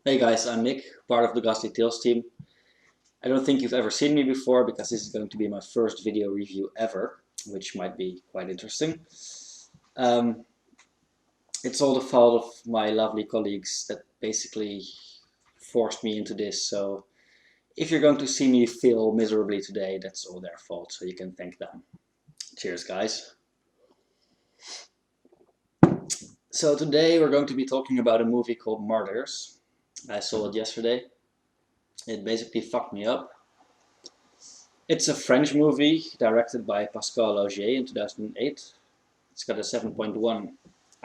Hey guys, I'm Nick, part of the Ghastly Tales team. I don't think you've ever seen me before because this is going to be my first video review ever, which might be quite interesting. Um, it's all the fault of my lovely colleagues that basically forced me into this, so if you're going to see me fail miserably today, that's all their fault, so you can thank them. Cheers guys. So today we're going to be talking about a movie called Martyrs. I saw it yesterday. It basically fucked me up. It's a French movie directed by Pascal Augier in 2008. It's got a 7.1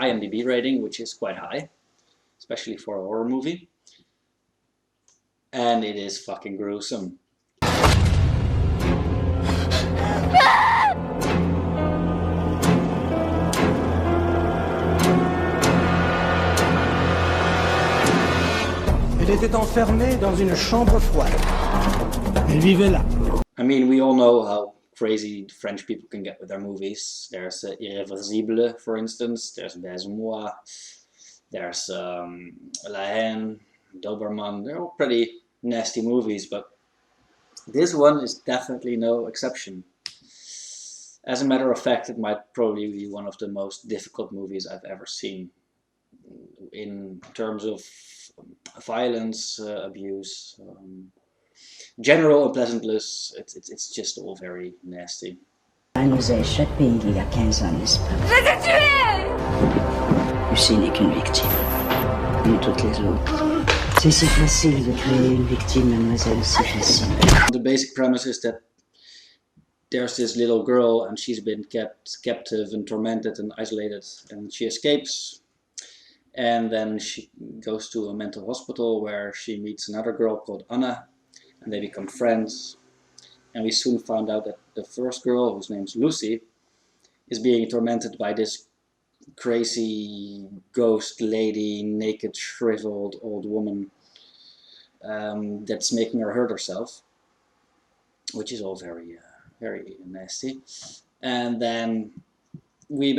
IMDb rating, which is quite high, especially for a horror movie. And it is fucking gruesome. Elle était enfermée dans une chambre froide. Elle vivait là. I mean, we all know how crazy French people can get with their movies. There's Irréversible, for instance. There's Baise-moi. There's La Haine, Doberman. They're all pretty nasty movies, but this one is definitely no exception. As a matter of fact, it might probably be one of the most difficult movies I've ever seen in terms of violence, abuse, general unpleasantness. It's just all very nasty. Elle nous a échappé il y a 15 ans, n'est-ce pas? Je les ai tués! Lucie n'est qu'une victime, comme toutes les autres. C'est si facile de créer une victime, mademoiselle, si facile. The basic premise is that there's this little girl and she's been kept captive and tormented and isolated, and she escapes. And then she goes to a mental hospital where she meets another girl called Anna, and they become friends. And we soon found out that the first girl, whose name's Lucy, is being tormented by this crazy ghost lady, naked, shriveled old woman that's making her hurt herself, which is all very, very nasty. And then we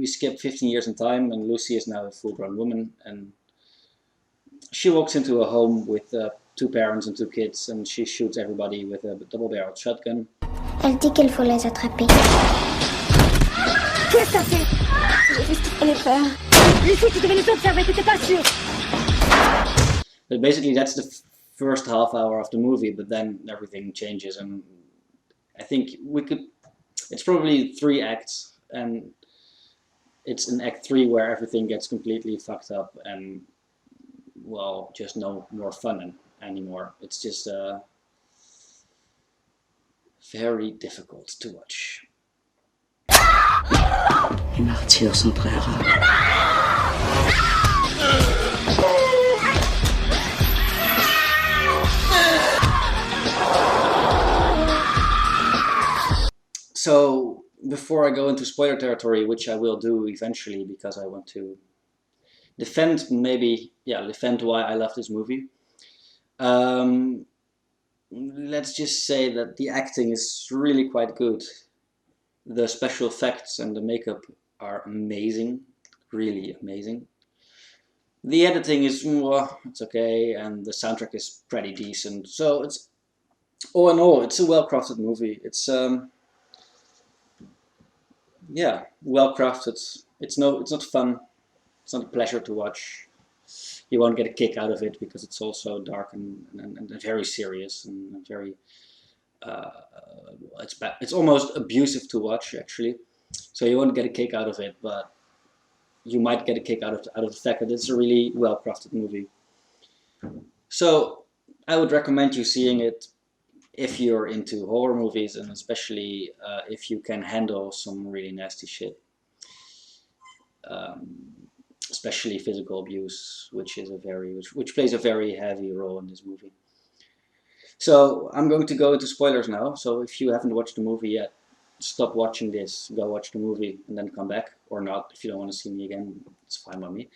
skip 15 years in time, and Lucy is now a full-grown woman, and she walks into a home with 2 parents and 2 kids, and she shoots everybody with a double-barreled shotgun. Elle dit qu'il faut les attraper. Qu'est-ce que t'as fait? J'ai fait ce qu'il fallait faire. Lucie, tu devais nous observer, t'étais pas sûre. But basically that's the first half hour of the movie, but then everything changes, and I think it's probably 3 acts, and it's in act 3 where everything gets completely fucked up and, well, just no more fun anymore. It's just very difficult to watch. Les martyrs sont très rares. So before I go into spoiler territory, which I will do eventually because I want to defend why I love this movie. Let's just say that the acting is really quite good. The special effects and the makeup are amazing, really amazing. The editing is, it's okay, and the soundtrack is pretty decent. So it's, all in all, it's a well-crafted movie. It's yeah, well crafted. It's not fun. It's not a pleasure to watch. You won't get a kick out of it because it's also dark and very serious and very. It's almost abusive to watch actually. So you won't get a kick out of it, but you might get a kick out of the fact that it's a really well crafted movie. So I would recommend you seeing it if you're into horror movies, and especially if you can handle some really nasty shit, especially physical abuse, which plays a very heavy role in this movie. So I'm going to go into spoilers now. So if you haven't watched the movie yet, stop watching this, go watch the movie, and then come back, or not. If you don't want to see me again, it's fine by me.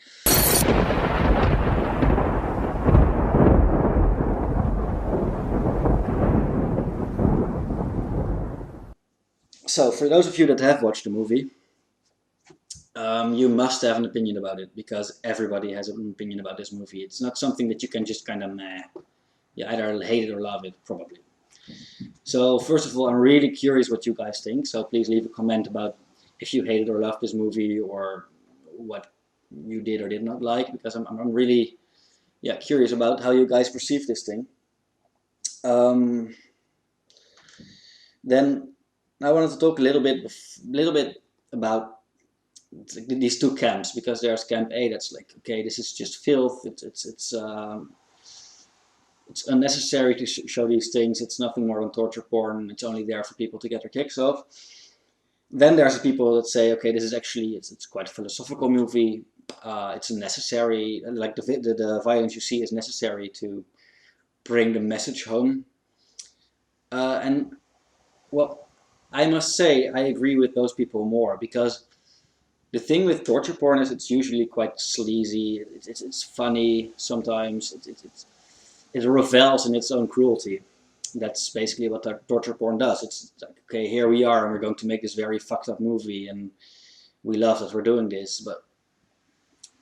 So for those of you that have watched the movie, you must have an opinion about it, because everybody has an opinion about this movie. It's not something that you can just kind of meh. You either hate it or love it, probably. So first of all, I'm really curious what you guys think. So please leave a comment about if you hated or loved this movie, or what you did or did not like, because I'm really curious about how you guys perceive this thing. Then I wanted to talk a little bit about these two camps, because there's camp A that's like, okay, this is just filth. It's unnecessary to show these things. It's nothing more than torture porn. It's only there for people to get their kicks off. Then there's the people that say, okay, this is actually it's quite a philosophical movie. It's necessary, like the violence you see is necessary to bring the message home. And well, I must say I agree with those people more, because the thing with torture porn is it's usually quite sleazy. It's funny sometimes. It revels in its own cruelty. That's basically what torture porn does. It's like, okay, here we are, and we're going to make this very fucked up movie, and we love that we're doing this. But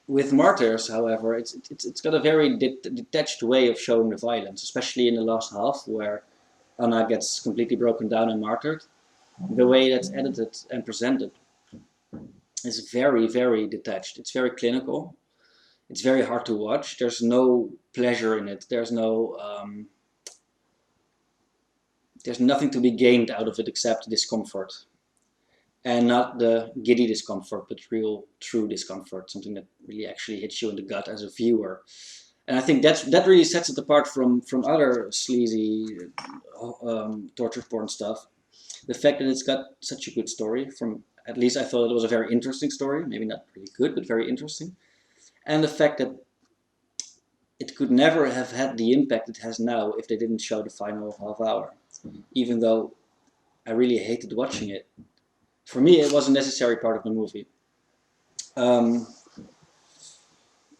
with Martyrs, however, it's got a very detached way of showing the violence, especially in the last half, where Anna gets completely broken down and martyred. The way that's edited and presented is very, very detached. It's very clinical. It's very hard to watch. There's no pleasure in it. There's nothing to be gained out of it except discomfort. And not the giddy discomfort, but real, true discomfort. Something that really actually hits you in the gut as a viewer. And I think that really sets it apart from other sleazy torture porn stuff. The fact that it's got such a good story, at least I thought it was a very interesting story. Maybe not really good, but very interesting. And the fact that it could never have had the impact it has now if they didn't show the final half hour. Even though I really hated watching it. For me, it was a necessary part of the movie.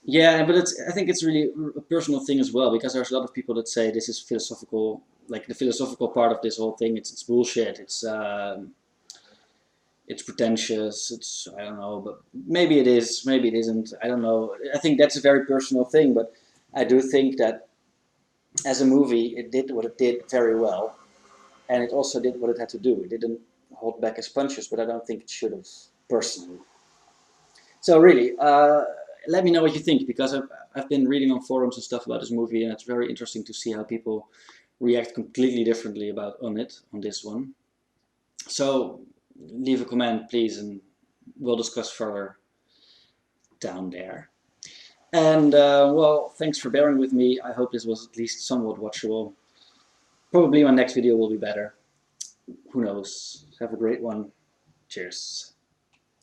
Yeah, but I think it's really a personal thing as well, because there's a lot of people that say this is philosophical, like the philosophical part of this whole thing. It's bullshit. It's pretentious. I don't know, but maybe it is, maybe it isn't. I don't know. I think that's a very personal thing, but I do think that as a movie, it did what it did very well, and it also did what it had to do. It didn't hold back its punches, but I don't think it should have, personally. So really, let me know what you think, because I've been reading on forums and stuff about this movie, and it's very interesting to see how people react completely differently on this one. So leave a comment, please, and we'll discuss further down there. And well, thanks for bearing with me. I hope this was at least somewhat watchable. Probably my next video will be better. Who knows? Have a great one. Cheers.